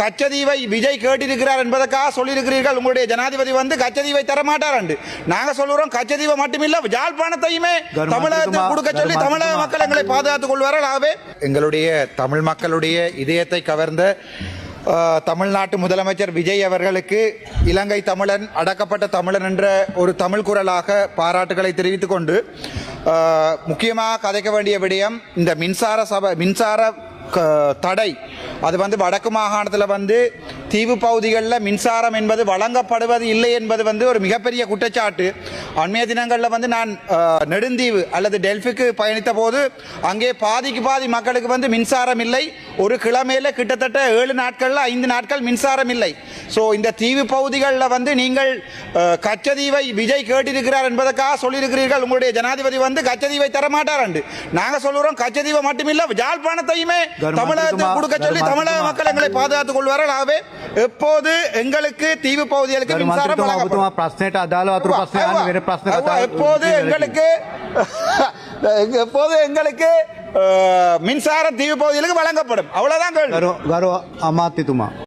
கச்சதீவை விஜய் கேட்டிருக்கிறார் என்பதற்காக சொல்லியிருக்கிறீர்கள். உங்களுடைய ஜனாதிபதி வந்து கச்சதீவை தரமாட்டார் என்று. நாங்க சொல்லுறோம் கச்சதீவை மட்டுமில்ல யாழ்ப்பாணத்தையுமே தமிழகத்துக்கு கொடுக்க சொல்லி தமிழக மக்கள் எங்களை பாதுகாத்துக் கொள்வார்கள். ஆகவே எங்களுடைய தமிழ் மக்களுடைய இதயத்தை கவர்ந்த தமிழ்நாட்டு முதலமைச்சர் விஜய் அவர்களுக்கு இலங்கை தமிழன் அடக்கப்பட்ட தமிழன் என்ற ஒரு தமிழ் குரலாக பாராட்டுகளை தெரிவித்துக் கொண்டு முக்கியமாக கதைக்க வேண்டிய விடயம் இந்த மின்சார தடை. அது வந்து வடக்கு மாகாணத்தில் வந்து தீவு பகுதிகளில் மின்சாரம் என்பது வழங்கப்படுவது இல்லை என்பது வந்து ஒரு மிகப்பெரிய குற்றச்சாட்டு. அண்மைய தினங்களில் வந்து நான் நெடுந்தீவு அல்லது டெல்ஃபிக்கு பயணித்த போது அங்கே பாதிக்கு பாதி மக்களுக்கு வந்து மின்சாரம் இல்லை. ஒரு கிழமையில் கிட்டத்தட்ட 7 நாட்களில் 5 நாட்கள் மின்சாரம் இல்லை. ஸோ இந்த தீவு பகுதிகளில் வந்து நீங்கள் கச்சதீவை விஜய் கேட்டிருக்கிறார் என்பதற்காக சொல்லியிருக்கிறீர்கள். உங்களுடைய ஜனாதிபதி வந்து கச்சதீவை தரமாட்டார் என்று. நாங்கள் சொல்லுறோம் கச்சதீவை மட்டுமில்ல யாழ்ப்பாணத்தையுமே தமிழகத்துக்கு கொடுக்க சொல்லி தமிழக மக்கள் எங்களை பாதுகாத்துக் கொள்வார்கள். ஆகவே எப்போது எங்களுக்கு தீவு பகுதிகளுக்கு மின்சாரம் எப்போது எங்களுக்கு மின்சாரம் தீவு பகுதிகளுக்கு வழங்கப்படும். அவ்வளவுதான்.